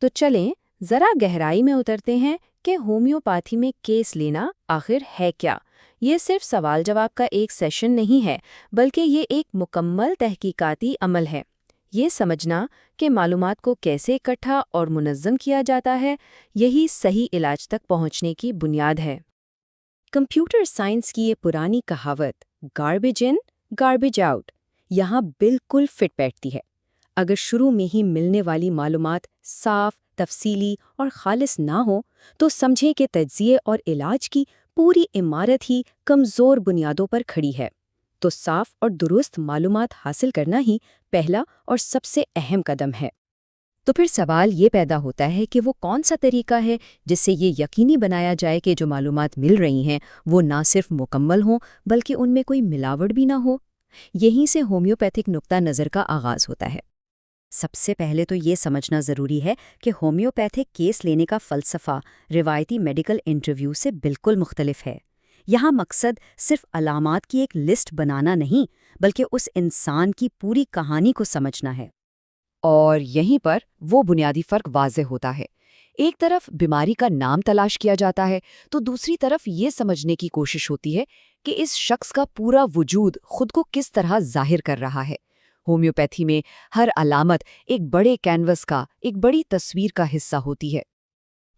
تو چلیں ذرا گہرائی میں اترتے ہیں کہ ہومیوپیتھی میں کیس لینا آخر ہے کیا؟ یہ صرف سوال جواب کا ایک سیشن نہیں ہے، بلکہ یہ ایک مکمل تحقیقاتی عمل ہے۔ یہ سمجھنا کہ معلومات کو کیسے اکٹھا اور منظم کیا جاتا ہے، یہی صحیح علاج تک پہنچنے کی بنیاد ہے۔ کمپیوٹر سائنس کی یہ پرانی کہاوت گاربیج ان گاربیج آؤٹ یہاں بالکل فٹ بیٹھتی ہے۔ اگر شروع میں ہی ملنے والی معلومات صاف، تفصیلی اور خالص نہ ہوں تو سمجھیں کہ تجزیے اور علاج کی پوری عمارت ہی کمزور بنیادوں پر کھڑی ہے۔ تو صاف اور درست معلومات حاصل کرنا ہی پہلا اور سب سے اہم قدم ہے۔ تو پھر سوال یہ پیدا ہوتا ہے کہ وہ کون سا طریقہ ہے جس سے یہ یقینی بنایا جائے کہ جو معلومات مل رہی ہیں وہ نہ صرف مکمل ہوں بلکہ ان میں کوئی ملاوٹ بھی نہ ہو؟ یہیں سے ہومیوپیتھک نقطہ نظر کا آغاز ہوتا ہے۔ سب سے پہلے تو یہ سمجھنا ضروری ہے کہ ہومیوپیتھک کیس لینے کا فلسفہ روایتی میڈیکل انٹرویو سے بالکل مختلف ہے۔ یہاں مقصد صرف علامات کی ایک لسٹ بنانا نہیں، بلکہ اس انسان کی پوری کہانی کو سمجھنا ہے۔ اور یہیں پر وہ بنیادی فرق واضح ہوتا ہے۔ ایک طرف بیماری کا نام تلاش کیا جاتا ہے تو دوسری طرف یہ سمجھنے کی کوشش ہوتی ہے کہ اس شخص کا پورا وجود خود کو کس طرح ظاہر کر رہا ہے۔ ہومیوپیتھی میں ہر علامت ایک بڑے کینوس کا، ایک بڑی تصویر کا حصہ ہوتی ہے۔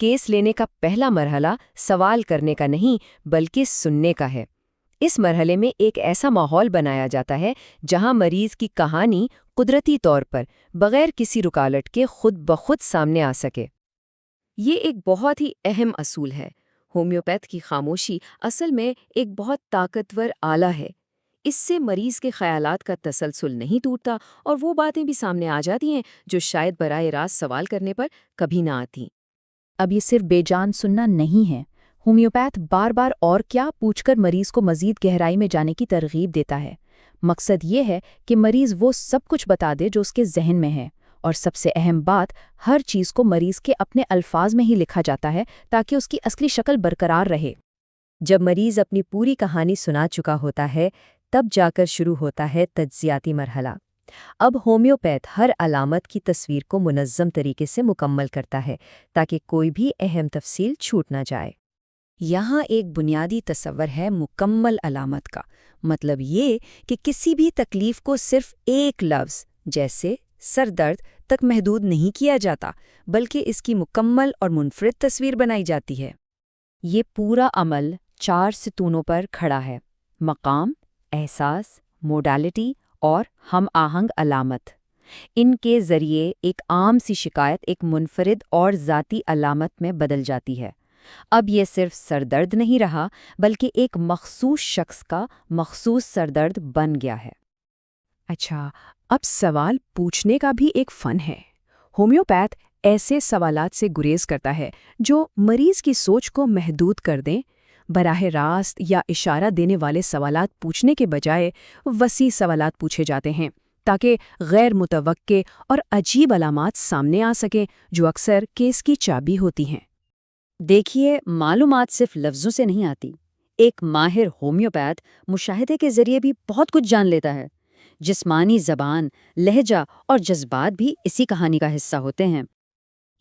کیس لینے کا پہلا مرحلہ سوال کرنے کا نہیں بلکہ سننے کا ہے۔ اس مرحلے میں ایک ایسا ماحول بنایا جاتا ہے جہاں مریض کی کہانی قدرتی طور پر بغیر کسی رکاوٹ کے خود بخود سامنے آ سکے۔ یہ ایک بہت ہی اہم اصول ہے۔ ہومیوپیتھ کی خاموشی اصل میں ایک بہت طاقتور آلہ ہے۔ اس سے مریض کے خیالات کا تسلسل نہیں ٹوٹتا اور وہ باتیں بھی سامنے آ جاتی ہیں جو شاید براہ راست سوال کرنے پر کبھی نہ آتی۔ اب یہ صرف بے جان سننا نہیں ہے۔ ہومیوپیتھ بار بار اور کیا پوچھ کر مریض کو مزید گہرائی میں جانے کی ترغیب دیتا ہے۔ مقصد یہ ہے کہ مریض وہ سب کچھ بتا دے جو اس کے ذہن میں ہے، اور سب سے اہم بات، ہر چیز کو مریض کے اپنے الفاظ میں ہی لکھا جاتا ہے تاکہ اس کی اصلی شکل برقرار رہے۔ جب مریض اپنی پوری کہانی سنا چکا ہوتا ہے تب جا کر شروع ہوتا ہے تجزیاتی مرحلہ۔ اب ہومیوپیتھ ہر علامت کی تصویر کو منظم طریقے سے مکمل کرتا ہے تاکہ کوئی بھی اہم تفصیل چھوٹ نہ جائے۔ یہاں ایک بنیادی تصور ہے مکمل علامت کا، مطلب یہ کہ کسی بھی تکلیف کو صرف ایک لفظ جیسے سر درد تک محدود نہیں کیا جاتا، بلکہ اس کی مکمل اور منفرد تصویر بنائی جاتی ہے۔ یہ پورا عمل 4 ستونوں پر کھڑا ہے: مقام، احساس، موڈالٹی اور ہم آہنگ علامت۔ ان کے ذریعے ایک عام سی شکایت ایک منفرد اور ذاتی علامت میں بدل جاتی ہے۔ اب یہ صرف سر درد نہیں رہا بلکہ ایک مخصوص شخص کا مخصوص سر درد بن گیا ہے۔ اچھا، اب سوال پوچھنے کا بھی ایک فن ہے۔ ہومیوپیتھ ایسے سوالات سے گریز کرتا ہے جو مریض کی سوچ کو محدود کر دیں۔ براہ راست یا اشارہ دینے والے سوالات پوچھنے کے بجائے وسیع سوالات پوچھے جاتے ہیں تاکہ غیر متوقع اور عجیب علامات سامنے آ سکیں جو اکثر کیس کی چابی ہوتی ہیں۔ دیکھیے، معلومات صرف لفظوں سے نہیں آتی۔ ایک ماہر ہومیوپیتھ مشاہدے کے ذریعے بھی بہت کچھ جان لیتا ہے۔ جسمانی زبان، لہجہ اور جذبات بھی اسی کہانی کا حصہ ہوتے ہیں۔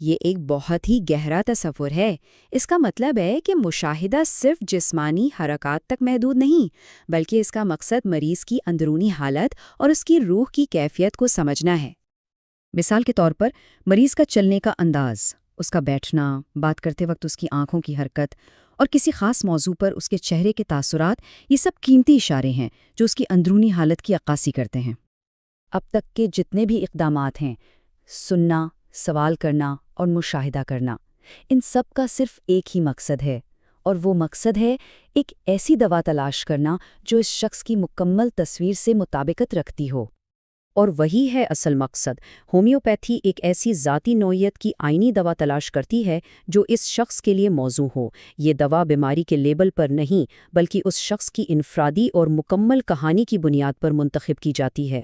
یہ ایک بہت ہی گہرا تصور ہے۔ اس کا مطلب ہے کہ مشاہدہ صرف جسمانی حرکات تک محدود نہیں، بلکہ اس کا مقصد مریض کی اندرونی حالت اور اس کی روح کی کیفیت کو سمجھنا ہے۔ مثال کے طور پر مریض کا چلنے کا انداز، اس کا بیٹھنا، بات کرتے وقت اس کی آنکھوں کی حرکت اور کسی خاص موضوع پر اس کے چہرے کے تاثرات، یہ سب قیمتی اشارے ہیں جو اس کی اندرونی حالت کی عکاسی کرتے ہیں۔ اب تک کے جتنے بھی اقدامات ہیں، سننا، سوال کرنا اور مشاہدہ کرنا، ان سب کا صرف ایک ہی مقصد ہے، اور وہ مقصد ہے ایک ایسی دوا تلاش کرنا جو اس شخص کی مکمل تصویر سے مطابقت رکھتی ہو۔ اور وہی ہے اصل مقصد۔ ہومیوپیتھی ایک ایسی ذاتی نوعیت کی آئینی دوا تلاش کرتی ہے جو اس شخص کے لیے موزوں ہو۔ یہ دوا بیماری کے لیبل پر نہیں بلکہ اس شخص کی انفرادی اور مکمل کہانی کی بنیاد پر منتخب کی جاتی ہے۔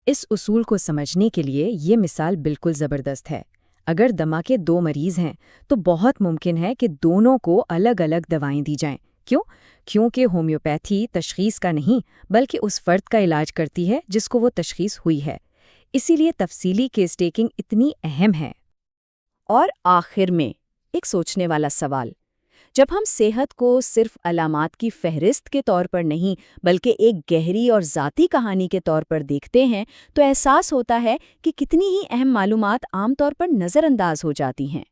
اس اصول کو سمجھنے کے لیے یہ مثال بالکل زبردست ہے۔ اگر دمہ کے 2 مریض ہیں تو بہت ممکن ہے کہ دونوں کو الگ الگ دوائیں دی جائیں۔ کیوں؟ کیونکہ ہومیوپیتھی تشخیص کا نہیں بلکہ اس فرد کا علاج کرتی ہے جس کو وہ تشخیص ہوئی ہے۔ اسی لیے تفصیلی کیس ٹیکنگ اتنی اہم ہے۔ اور آخر میں ایک سوچنے والا سوال، جب ہم صحت کو صرف علامات کی فہرست کے طور پر نہیں بلکہ ایک گہری اور ذاتی کہانی کے طور پر دیکھتے ہیں تو احساس ہوتا ہے کہ کتنی ہی اہم معلومات عام طور پر نظر انداز ہو جاتی ہیں۔